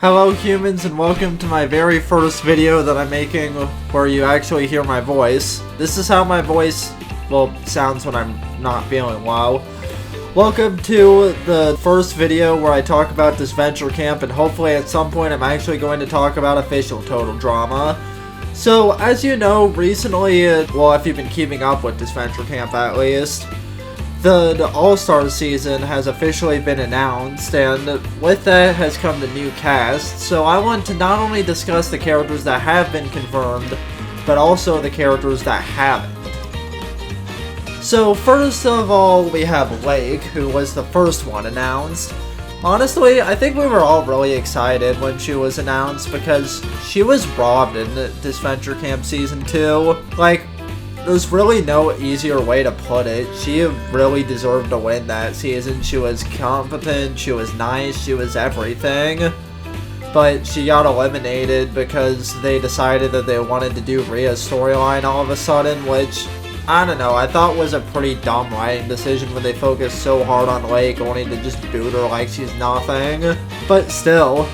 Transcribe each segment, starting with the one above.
Hello humans, and welcome to my very first video that I'm making where you actually hear my voice. This is how my voice, sounds when I'm not feeling well. Welcome to the first video where I talk about Disventure Camp, and hopefully at some point I'm actually going to talk about official Total Drama. So, as you know, recently, if you've been keeping up with Disventure Camp at least, the All-Star season has officially been announced, and with that has come the new cast, so I want to not only discuss the characters that have been confirmed, but also the characters that haven't. So first of all, we have Lake, who was the first one announced. Honestly, I think we were all really excited when she was announced because she was robbed in Disventure Camp Season 2. There's really no easier way to put it. She really deserved to win that season. She was competent, she was nice, she was everything. But she got eliminated because they decided that they wanted to do Rhea's storyline all of a sudden, which, I don't know, I thought was a pretty dumb writing decision when they focused so hard on Lake, only to just boot her like she's nothing. But still.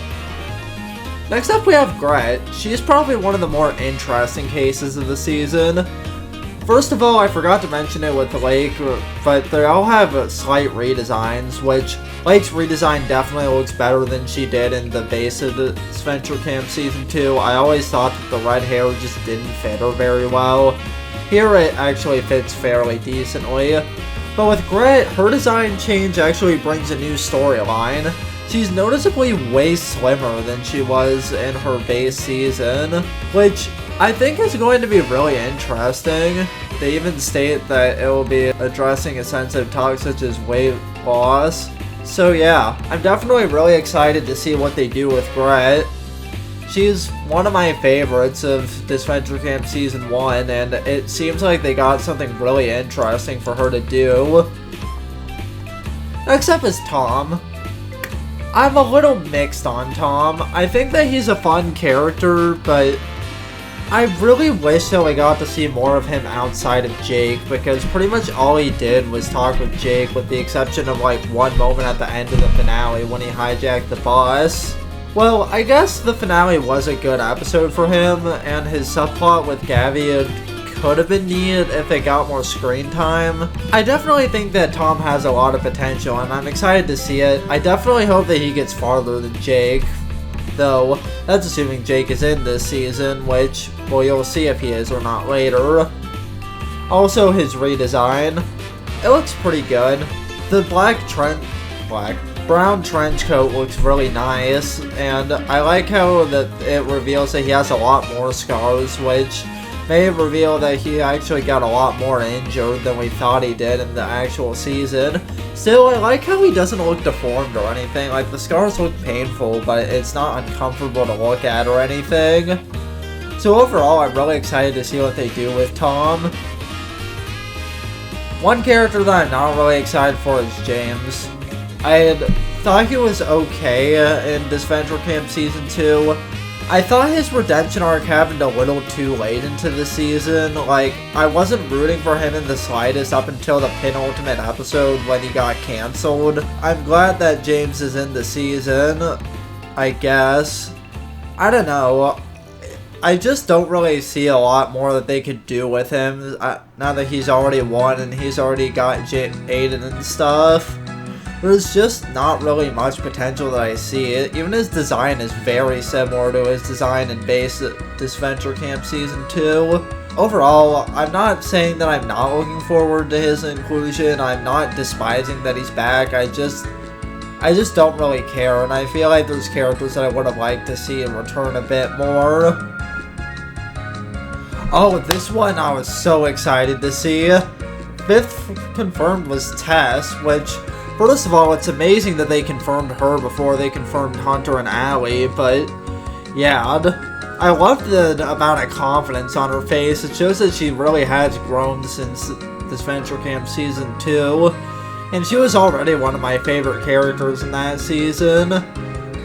Next up we have Gret. She's probably one of the more interesting cases of the season. First of all, I forgot to mention it with Lake, but they all have slight redesigns, which Lake's redesign definitely looks better than she did in the base of the Disventure Camp Season 2. I always thought that the red hair just didn't fit her very well. Here it actually fits fairly decently. But with Gret, her design change actually brings a new storyline. She's noticeably way slimmer than she was in her base season, which I think is going to be really interesting. They even state that it will be addressing a sensitive topic such as weight loss. So yeah, I'm definitely really excited to see what they do with Gret. She's one of my favorites of Disventure Camp Season 1, and it seems like they got something really interesting for her to do. Next up is Tom. I'm a little mixed on Tom. I think that he's a fun character, but I really wish that we got to see more of him outside of Jake, because pretty much all he did was talk with Jake, with the exception of one moment at the end of the finale when he hijacked the bus. Well, I guess the finale was a good episode for him, and his subplot with Gavi could have been neat if it got more screen time. I definitely think that Tom has a lot of potential, and I'm excited to see it. I definitely hope that he gets farther than Jake, though that's assuming Jake is in this season, which, you'll see if he is or not later. Also, his redesign, it looks pretty good. The brown trench coat looks really nice, and I like how that it reveals that he has a lot more scars, which may reveal that he actually got a lot more injured than we thought he did in the actual season. Still, I like how he doesn't look deformed or anything. The scars look painful, but it's not uncomfortable to look at or anything. So overall, I'm really excited to see what they do with Tom. One character that I'm not really excited for is James. I thought he was okay in Disventure Camp Season 2. I thought his redemption arc happened a little too late into the season. I wasn't rooting for him in the slightest up until the penultimate episode when he got cancelled. I'm glad that James is in the season, I guess. I don't know. I just don't really see a lot more that they could do with him now that he's already won and he's already got Aiden and stuff. There's just not really much potential that I see. Even his design is very similar to his design in base Disventure Camp Season 2. Overall, I'm not saying that I'm not looking forward to his inclusion. I'm not despising that he's back. I just don't really care, and I feel like there's characters that I would have liked to see in return a bit more. Oh, this one I was so excited to see. Fifth confirmed was Tess, which, first of all, it's amazing that they confirmed her before they confirmed Hunter and Allie, but yeah, I love the amount of confidence on her face. It shows that she really has grown since Disventure Camp Season 2, and she was already one of my favorite characters in that season.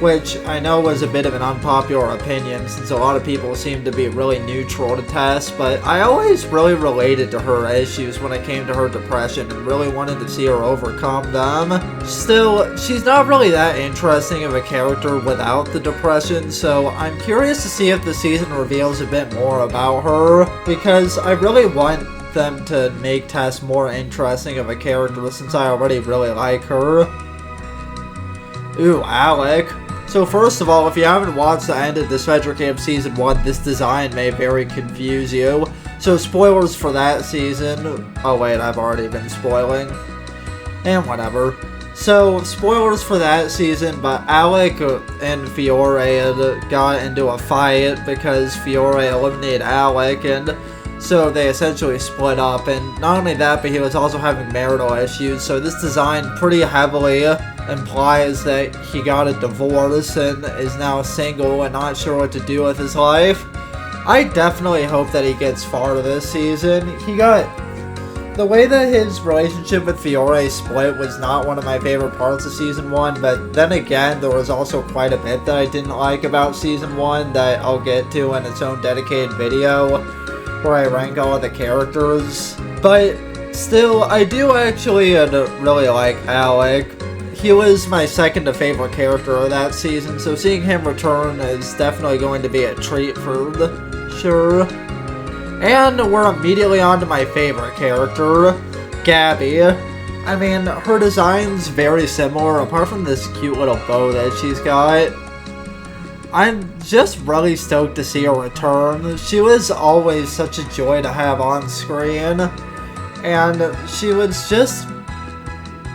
which I know was a bit of an unpopular opinion since a lot of people seem to be really neutral to Tess, but I always really related to her issues when it came to her depression and really wanted to see her overcome them. Still, she's not really that interesting of a character without the depression, so I'm curious to see if the season reveals a bit more about her, because I really want them to make Tess more interesting of a character since I already really like her. Ooh, Alec. So first of all, if you haven't watched the end of Disventure Camp Season 1, this design may very confuse you. So spoilers for that season. Oh wait, I've already been spoiling. And whatever. So, spoilers for that season, but Alec and Fiore had got into a fight because Fiore eliminated Alec, and so they essentially split up. And not only that, but he was also having marital issues, so this design pretty heavily implies that he got a divorce and is now single and not sure what to do with his life. I definitely hope that he gets far to this season. The way that his relationship with Fiore split was not one of my favorite parts of Season 1, but then again, there was also quite a bit that I didn't like about Season 1 that I'll get to in its own dedicated video, where I rank all of the characters. But still, I do actually really like Alec. He was my second to favorite character of that season, so seeing him return is definitely going to be a treat for sure. And we're immediately on to my favorite character, Gabby. I mean, her design's very similar, apart from this cute little bow that she's got. I'm just really stoked to see her return. She was always such a joy to have on screen, and she was just,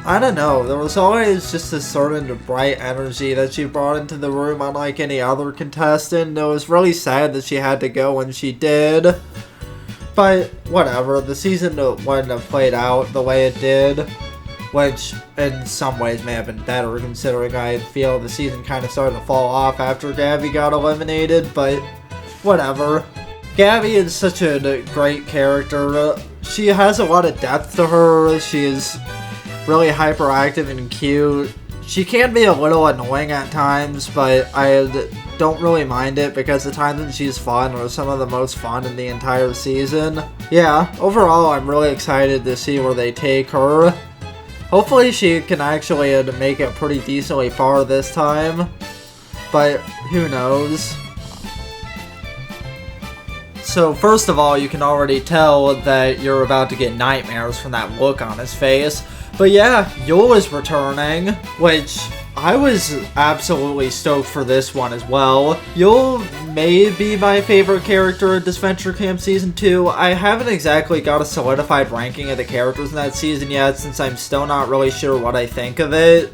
I don't know, there was always just a certain bright energy that she brought into the room unlike any other contestant. It was really sad that she had to go when she did. But whatever, the season wouldn't have played out the way it did, which in some ways may have been better considering I feel the season kind of started to fall off after Gabby got eliminated, but whatever. Gabby is such a great character. She has a lot of depth to her. She is really hyperactive and cute. She can be a little annoying at times, but I don't really mind it because the times when she's fun are some of the most fun in the entire season. Yeah, overall I'm really excited to see where they take her. Hopefully she can actually make it pretty decently far this time, but who knows. So first of all, you can already tell that you're about to get nightmares from that look on his face. But yeah, Yul is returning, which I was absolutely stoked for this one as well. Yul may be my favorite character in Disventure Camp Season 2. I haven't exactly got a solidified ranking of the characters in that season yet, since I'm still not really sure what I think of it.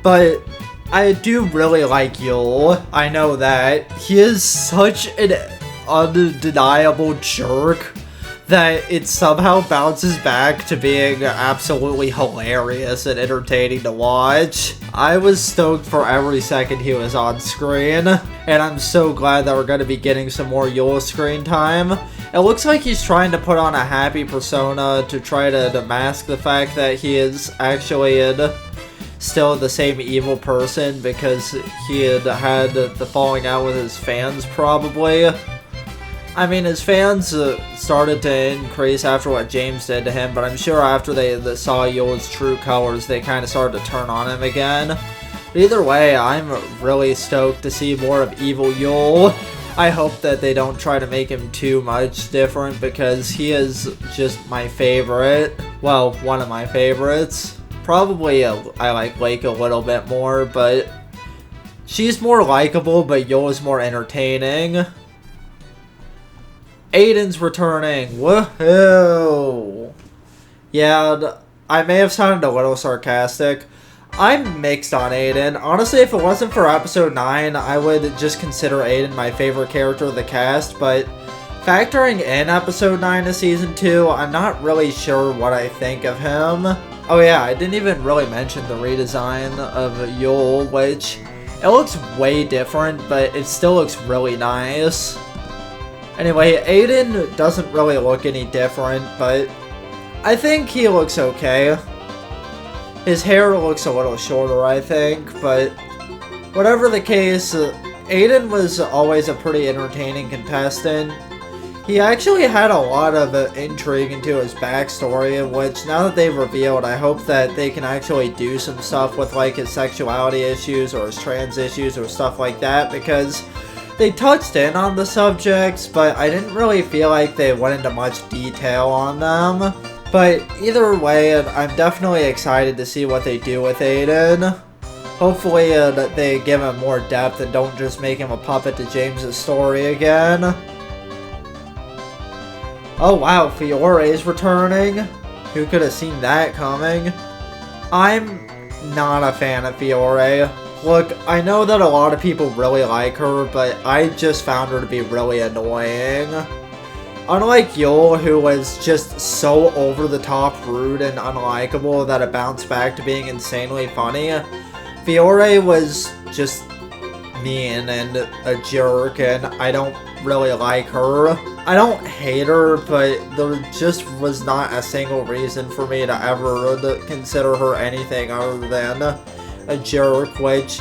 But I do really like Yul. I know that. He is such an undeniable jerk that it somehow bounces back to being absolutely hilarious and entertaining to watch. I was stoked for every second he was on screen, and I'm so glad that we're going to be getting some more Yul screen time. It looks like he's trying to put on a happy persona to try to mask the fact that he is actually still the same evil person because he had the falling out with his fans probably. I mean, his fans started to increase after what James did to him, but I'm sure after they saw Yul's true colors, they kind of started to turn on him again. But either way, I'm really stoked to see more of evil Yul. I hope that they don't try to make him too much different, because he is just my favorite. Well, one of my favorites. Probably I like Lake a little bit more, but she's more likable, but Yul is more entertaining. Aiden's returning. Woohoo! Yeah, I may have sounded a little sarcastic. I'm mixed on Aiden. Honestly, if it wasn't for episode 9, I would just consider Aiden my favorite character of the cast, but factoring in episode 9 of season 2, I'm not really sure what I think of him. Oh yeah, I didn't even really mention the redesign of Yul, which it looks way different, but it still looks really nice. Anyway, Aiden doesn't really look any different, but I think he looks okay. His hair looks a little shorter, I think, but Whatever the case, Aiden was always a pretty entertaining contestant. He actually had a lot of intrigue into his backstory, which now that they've revealed, I hope that they can actually do some stuff with like his sexuality issues or his trans issues or stuff like that, because they touched in on the subjects, but I didn't really feel like they went into much detail on them. But either way, I'm definitely excited to see what they do with Aiden. Hopefully they give him more depth and don't just make him a puppet to James's story again. Oh wow, Fiore's returning. Who could have seen that coming? I'm not a fan of Fiore. Look, I know that a lot of people really like her, but I just found her to be really annoying. Unlike Yul, who was just so over-the-top rude and unlikable that it bounced back to being insanely funny, Fiore was just mean and a jerk, and I don't really like her. I don't hate her, but there just was not a single reason for me to ever consider her anything other than a jerk, which,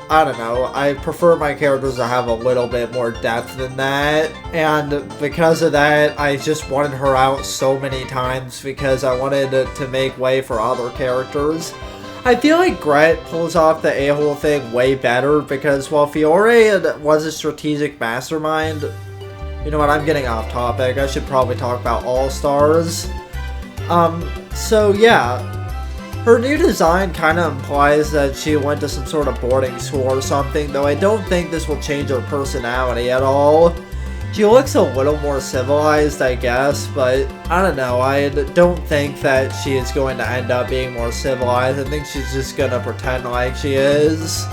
I don't know, I prefer my characters to have a little bit more depth than that, and because of that, I just wanted her out so many times because I wanted to make way for other characters. I feel like Gret pulls off the a-hole thing way better because while Fiore was a strategic mastermind, you know what, I'm getting off topic, I should probably talk about All-Stars. So yeah, her new design kind of implies that she went to some sort of boarding school or something, though I don't think this will change her personality at all. She looks a little more civilized, I guess, but I don't know, I don't think that she is going to end up being more civilized. I think she's just gonna pretend like she is.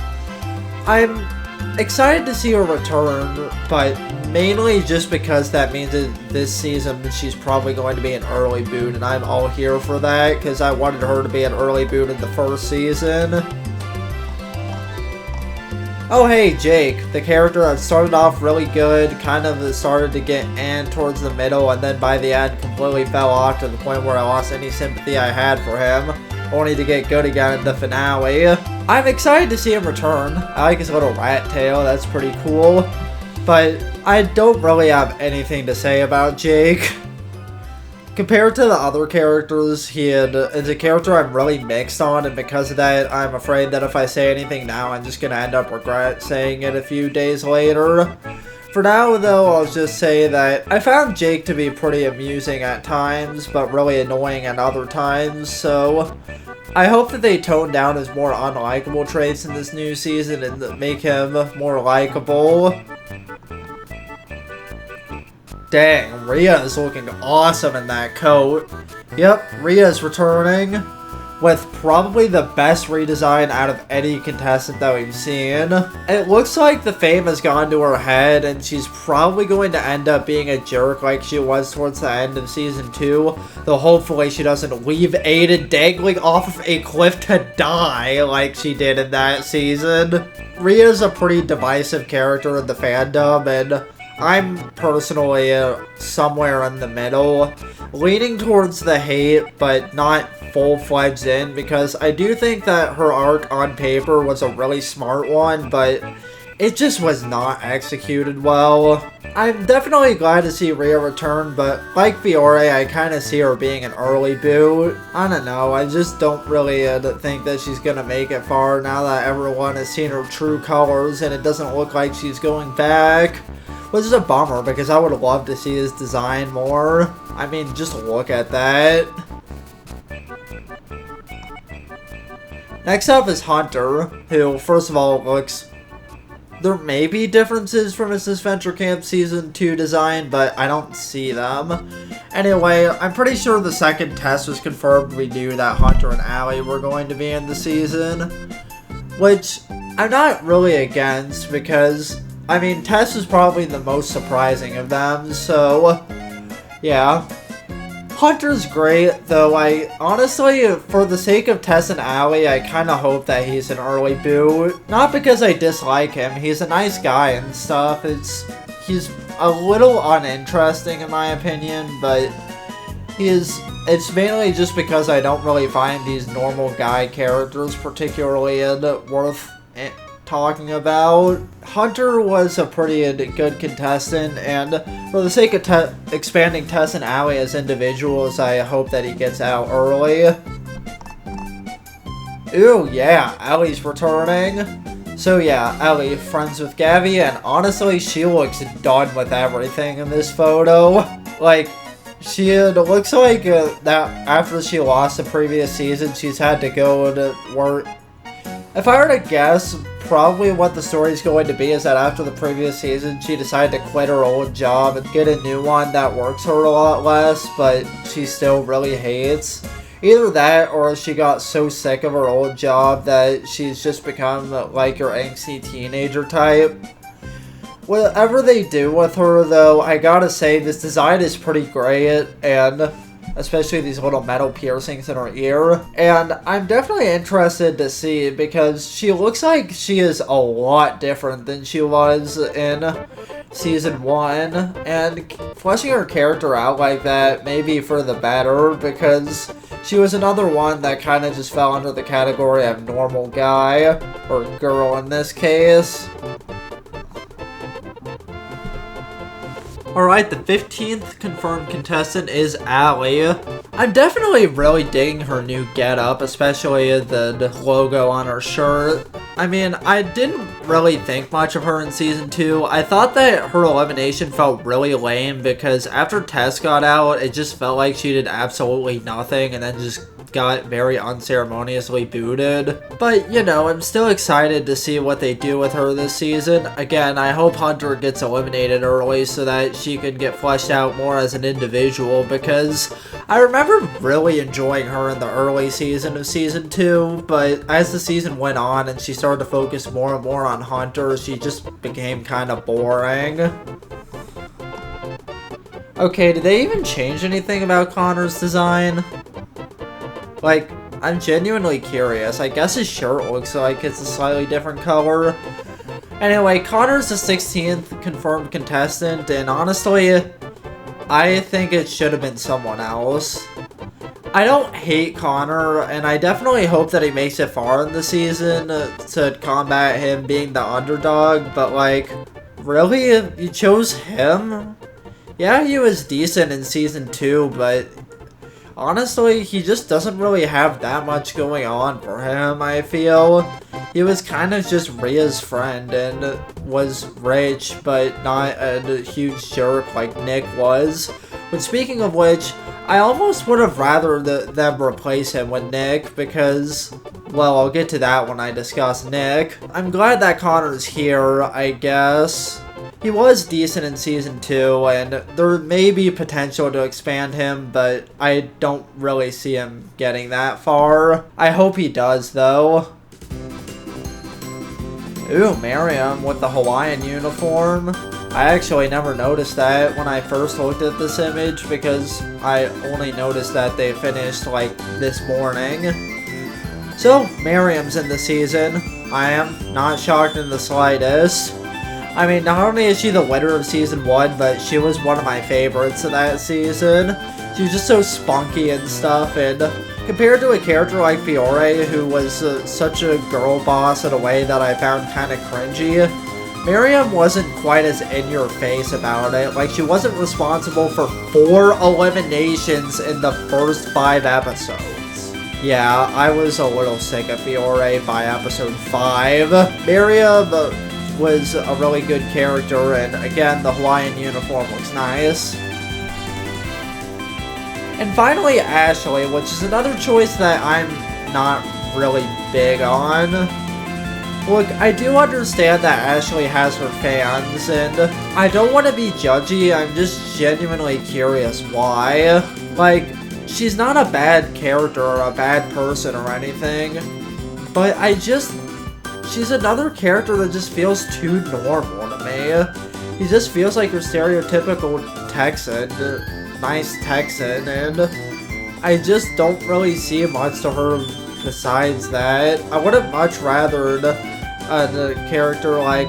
I'm excited to see her return, but mainly just because that means that this season she's probably going to be an early boot, and I'm all here for that, because I wanted her to be an early boot in the first season. Oh hey, Jake, the character that started off really good, kind of started to get towards the middle, and then by the end completely fell off to the point where I lost any sympathy I had for him, only to get good again in the finale. I'm excited to see him return. I like his little rat tail, that's pretty cool, but I don't really have anything to say about Jake. Compared to the other characters, he is a character I'm really mixed on, and because of that, I'm afraid that if I say anything now, I'm just gonna end up regret saying it a few days later. For now, though, I'll just say that I found Jake to be pretty amusing at times, but really annoying at other times, so I hope that they tone down his more unlikable traits in this new season and make him more likable. Dang, Rhea is looking awesome in that coat. Yep, Rhea's returning with probably the best redesign out of any contestant that we've seen. It looks like the fame has gone to her head and she's probably going to end up being a jerk like she was towards the end of season 2, though hopefully she doesn't leave Aiden dangling off of a cliff to die like she did in that season. Rhea's a pretty divisive character in the fandom, and I'm personally somewhere in the middle, leaning towards the hate, but not full-fledged in, because I do think that her arc on paper was a really smart one, but it just was not executed well. I'm definitely glad to see Rhea return, but like Fiore, I kind of see her being an early boot. I don't know, I just don't really think that she's gonna make it far now that everyone has seen her true colors, and it doesn't look like she's going back. Which is a bummer, because I would love to see his design more. I mean, just look at that. Next up is Hunter, who, first of all, looks... There may be differences from his Disventure Camp Season 2 design, but I don't see them. Anyway, I'm pretty sure the second test was confirmed we knew that Hunter and Allie were going to be in the season. Which, I'm not really against, because I mean, Tess is probably the most surprising of them, so yeah. Hunter's great, though I honestly, for the sake of Tess and Allie, I kind of hope that he's an early boot. Not because I dislike him, he's a nice guy and stuff, he's a little uninteresting in my opinion, but it's mainly just because I don't really find these normal guy characters particularly worth talking about. Hunter was a pretty good contestant, and for the sake of expanding Tess and Allie as individuals, I hope that he gets out early. Ooh, yeah, Allie's returning. So yeah, Ellie, friends with Gabby, and honestly, she looks done with everything in this photo. Like, she looks like that after she lost the previous season, she's had to go to work. If I were to guess, probably what the story's going to be is that after the previous season, she decided to quit her old job and get a new one that works her a lot less, but she still really hates. Either that, or she got so sick of her old job that she's just become like your angsty teenager type. Whatever they do with her, though, I gotta say, this design is pretty great, and especially these little metal piercings in her ear. And I'm definitely interested to see, because she looks like she is a lot different than she was in Season 1, and fleshing her character out like that may be for the better, because she was another one that kind of just fell under the category of normal guy, or girl in this case. Alright, the 15th confirmed contestant is Allie. I'm definitely really digging her new getup, especially the logo on her shirt. I mean, I didn't really think much of her in Season 2. I thought that her elimination felt really lame because after Tess got out, it just felt like she did absolutely nothing and then just got very unceremoniously booted. But, you know, I'm still excited to see what they do with her this season. Again, I hope Hunter gets eliminated early so that she can get fleshed out more as an individual, because I remember really enjoying her in the early season of Season 2, but as the season went on and she started to focus more and more on Hunter, she just became kind of boring. Okay, did they even change anything about Connor's design? Like, I'm genuinely curious. I guess his shirt looks like it's a slightly different color. Anyway, Connor's the 16th confirmed contestant, and honestly, I think it should have been someone else. I don't hate Connor, and I definitely hope that he makes it far in the season to combat him being the underdog, but like, really? You chose him? Yeah, he was decent in Season 2, but honestly, he just doesn't really have that much going on for him, I feel. He was kind of just Rhea's friend and was rich, but not a huge jerk like Nick was. But speaking of which, I almost would have rather them replace him with Nick because, well, I'll get to that when I discuss Nick. I'm glad that Connor's here, I guess. He was decent in Season 2, and there may be potential to expand him, but I don't really see him getting that far. I hope he does, though. Ooh, Miriam with the Hawaiian uniform. I actually never noticed that when I first looked at this image, because I only noticed that they finished, like, this morning. So, Miriam's in the season. I am not shocked in the slightest. I mean, not only is she the winner of Season 1, but she was one of my favorites of that season. She was just so spunky and stuff, and compared to a character like Fiore, who was such a girl boss in a way that I found kind of cringy, Miriam wasn't quite as in-your-face about it. Like, she wasn't responsible for 4 eliminations in the first 5 episodes. Yeah, I was a little sick of Fiore by episode 5. Miriam was a really good character, and again, the Hawaiian uniform looks nice. And finally, Ashley, which is another choice that I'm not really big on. Look, I do understand that Ashley has her fans, and I don't want to be judgy, I'm just genuinely curious why. Like, she's not a bad character or a bad person or anything, but she's another character that just feels too normal to me. He just feels like your stereotypical Texan, nice Texan, and I just don't really see much to her besides that. I would have much rather a character like,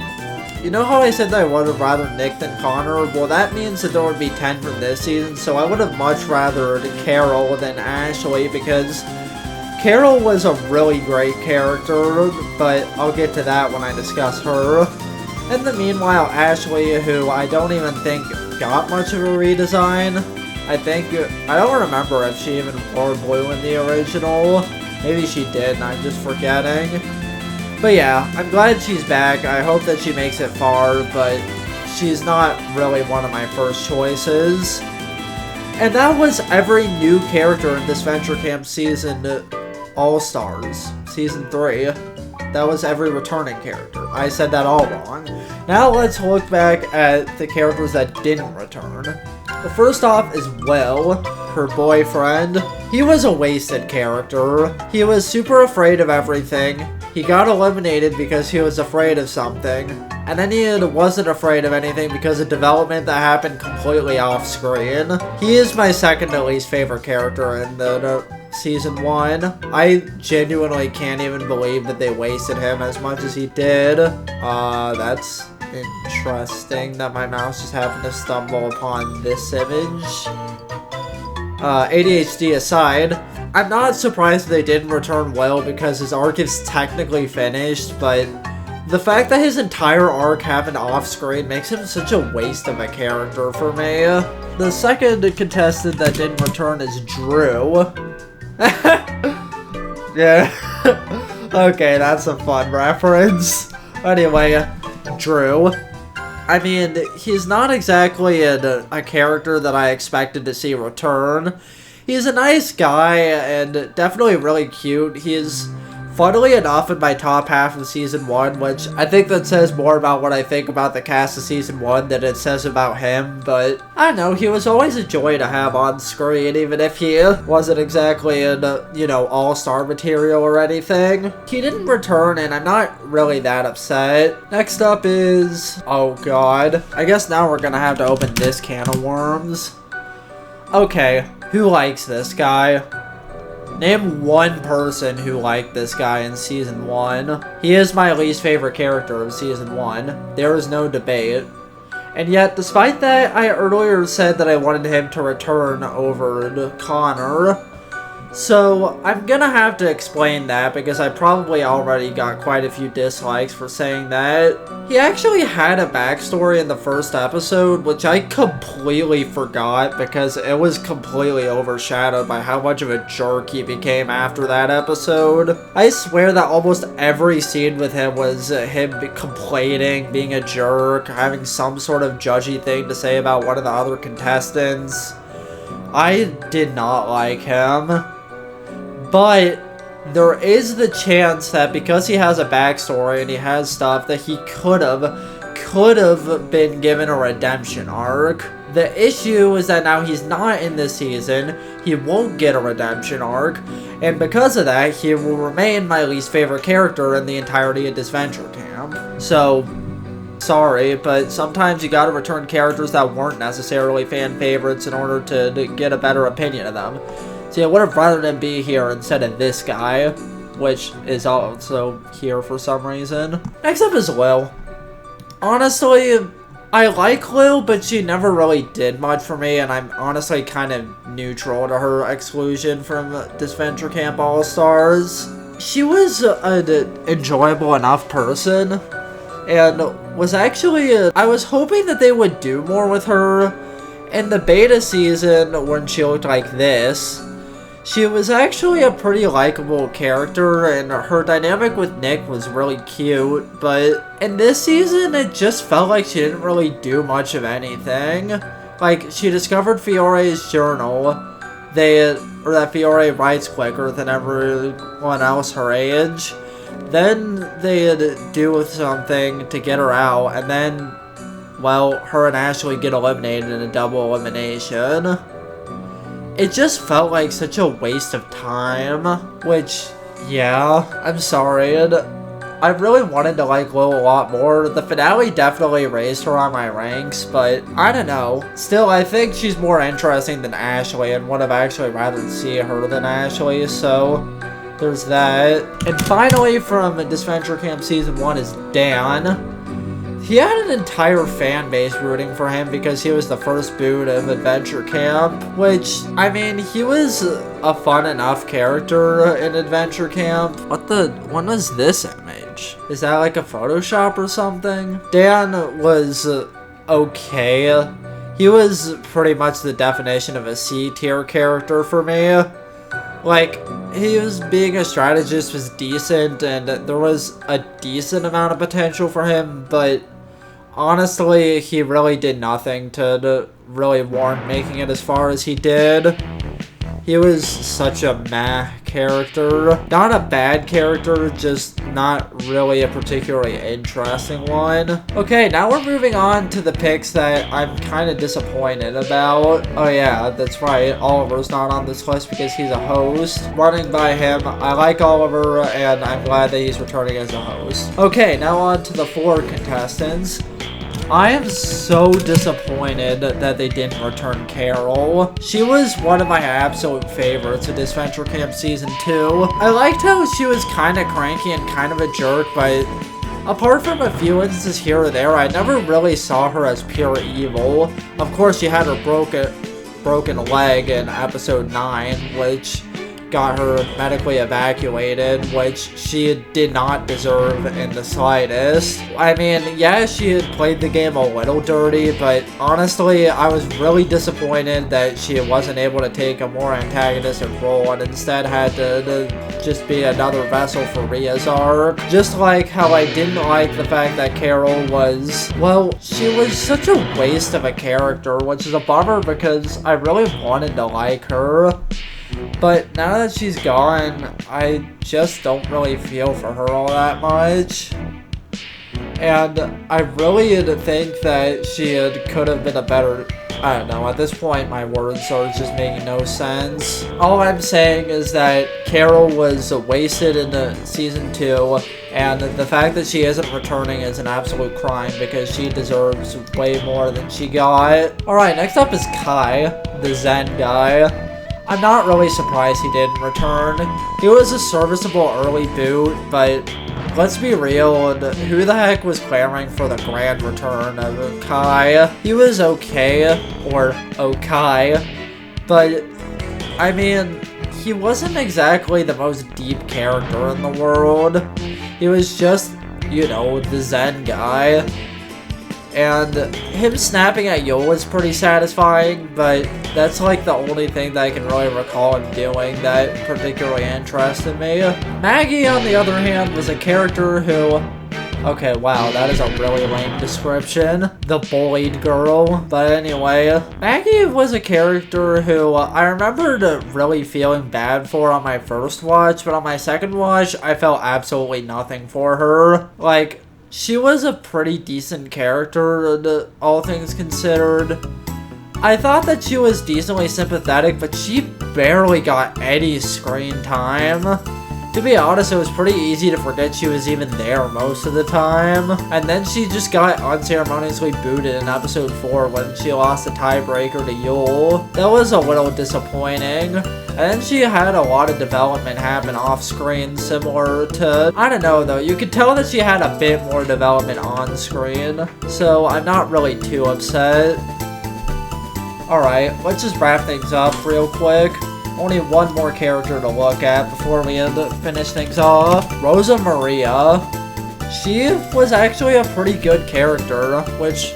you know how I said that I would have rather Nick than Connor? Well, that means that there would be 10 from this season, so I would have much rather Carol than Ashley, because Carol was a really great character, but I'll get to that when I discuss her. In the meanwhile, Ashley, who I don't even think got much of a redesign. I don't remember if she even wore blue in the original. Maybe she did and I'm just forgetting. But yeah, I'm glad she's back. I hope that she makes it far, but she's not really one of my first choices. And that was every new character in Disventure Camp Season All-Stars, Season 3. That was every returning character. I said that all wrong. Now let's look back at the characters that didn't return. The first off is Will, her boyfriend. He was a wasted character. He was super afraid of everything. He got eliminated because he was afraid of something. And then he wasn't afraid of anything because of development that happened completely off screen. He is my second to least favorite character in the Season 1. I genuinely can't even believe that they wasted him as much as he did. That's interesting that my mouse just happened to stumble upon this image. ADHD aside, I'm not surprised they didn't return Will because his arc is technically finished, but the fact that his entire arc happened off-screen makes him such a waste of a character for me. The second contestant that didn't return is Drew. Yeah. Okay, that's a fun reference. Anyway, Drew. I mean, he's not exactly a character that I expected to see return. He's a nice guy and definitely really cute. He's, funnily enough, in my top half of Season 1, which I think that says more about what I think about the cast of Season 1 than it says about him, but I don't know, he was always a joy to have on screen, even if he wasn't exactly in, all-star material or anything. He didn't return, and I'm not really that upset. Next up is... oh god. I guess now we're gonna have to open this can of worms. Okay, who likes this guy? Name one person who liked this guy in Season 1. He is my least favorite character of Season 1. There is no debate. And yet, despite that, I earlier said that I wanted him to return over Connor. So, I'm gonna have to explain that because I probably already got quite a few dislikes for saying that. He actually had a backstory in the first episode, which I completely forgot because it was completely overshadowed by how much of a jerk he became after that episode. I swear that almost every scene with him was him complaining, being a jerk, having some sort of judgy thing to say about one of the other contestants. I did not like him. But there is the chance that because he has a backstory and he has stuff that he could have been given a redemption arc. The issue is that now he's not in this season, he won't get a redemption arc, and because of that, he will remain my least favorite character in the entirety of Disventure Camp. So, sorry, but sometimes you gotta return characters that weren't necessarily fan favorites in order to get a better opinion of them. See, I would have rather him be here instead of this guy, which is also here for some reason. Next up is Lil. Honestly, I like Lil, but she never really did much for me, and I'm honestly kind of neutral to her exclusion from Disventure Camp All-Stars. She was an enjoyable enough person, and was actually... I was hoping that they would do more with her in the beta season when she looked like this. She was actually a pretty likable character, and her dynamic with Nick was really cute, but in this season, it just felt like she didn't really do much of anything. Like, she discovered Fiore's journal, that Fiore writes quicker than everyone else her age. Then they'd do something to get her out, and then, well, her and Ashley get eliminated in a double elimination. It just felt like such a waste of time, which, yeah, I'm sorry. I really wanted to like Lil a lot more. The finale definitely raised her on my ranks, but I don't know. Still, I think she's more interesting than Ashley and would have actually rather see her than Ashley, so there's that. And finally, from Disventure Camp Season 1 is Dan. he had an entire fan base rooting for him because he was the first boot of Adventure Camp, which, I mean, he was a fun enough character in Adventure Camp. What was this image? Is that like a Photoshop or something? Dan was okay. He was pretty much the definition of a C-tier character for me. Like, being a strategist was decent, and there was a decent amount of potential for him, but honestly, he really did nothing to really warrant making it as far as he did. He was such a meh character. Not a bad character, just not really a particularly interesting one. Okay, now we're moving on to the picks that I'm kind of disappointed about. Oh yeah, that's right, Oliver's not on this list because he's a host. Running by him, I like Oliver, and I'm glad that he's returning as a host. Okay, now on to the 4 contestants. I am so disappointed that they didn't return Carol. She was one of my absolute favorites of Disventure Camp Season 2. I liked how she was kind of cranky and kind of a jerk, but apart from a few instances here or there, I never really saw her as pure evil. Of course, she had her broken leg in episode 9, which got her medically evacuated, which she did not deserve in the slightest. I mean, yeah, she had played the game a little dirty, but honestly, I was really disappointed that she wasn't able to take a more antagonistic role and instead had to just be another vessel for Ria's arc. Just like how I didn't like the fact that Carol was, well, she was such a waste of a character, which is a bummer because I really wanted to like her. But now that she's gone, I just don't really feel for her all that much. And I really think that she could have been a better... I don't know, at this point my words are just making no sense. All I'm saying is that Carol was wasted in the Season 2, and the fact that she isn't returning is an absolute crime because she deserves way more than she got. Alright, next up is Kai, the Zen guy. I'm not really surprised he didn't return. He was a serviceable early boot, but let's be real, who the heck was clamoring for the grand return of Kai? He was okay, or okay, but I mean, he wasn't exactly the most deep character in the world. He was just, you know, the Zen guy. And him snapping at Yo was pretty satisfying, but that's like the only thing that I can really recall him doing that particularly interested me. Maggie, on the other hand, was a character who... Okay, wow, that is a really lame description. The bullied girl. But anyway, Maggie was a character who I remembered really feeling bad for on my first watch, but on my second watch, I felt absolutely nothing for her. Like, she was a pretty decent character, all things considered. I thought that she was decently sympathetic, but she barely got any screen time. To be honest, it was pretty easy to forget she was even there most of the time. And then she just got unceremoniously booted in episode 4 when she lost the tiebreaker to Yule. That was a little disappointing. And then she had a lot of development happen off screen, similar to... I don't know though, you could tell that she had a bit more development on screen. So I'm not really too upset. Alright, let's just wrap things up real quick. Only one more character to look at before we finish things off. Rosa Maria. She was actually a pretty good character, which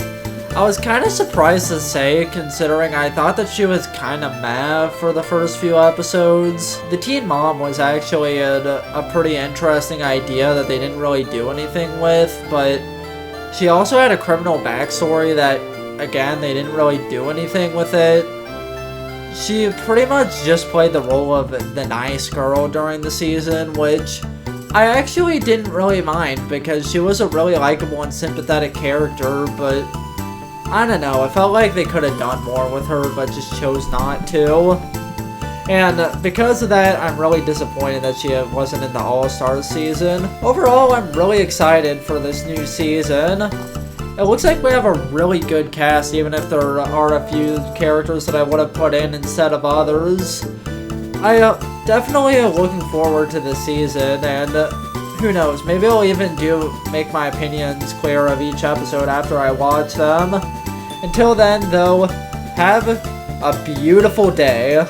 I was kind of surprised to say, considering I thought that she was kind of meh for the first few episodes. The teen mom was actually a pretty interesting idea that they didn't really do anything with, but she also had a criminal backstory that, again, they didn't really do anything with it. She pretty much just played the role of the nice girl during the season, which I actually didn't really mind because she was a really likable and sympathetic character, but I don't know, I felt like they could have done more with her but just chose not to. And because of that, I'm really disappointed that she wasn't in the All-Stars season. Overall, I'm really excited for this new season. It looks like we have a really good cast, even if there are a few characters that I would have put in instead of others. I definitely am looking forward to this season, and who knows, maybe I'll even make my opinions clear of each episode after I watch them. Until then, though, have a beautiful day.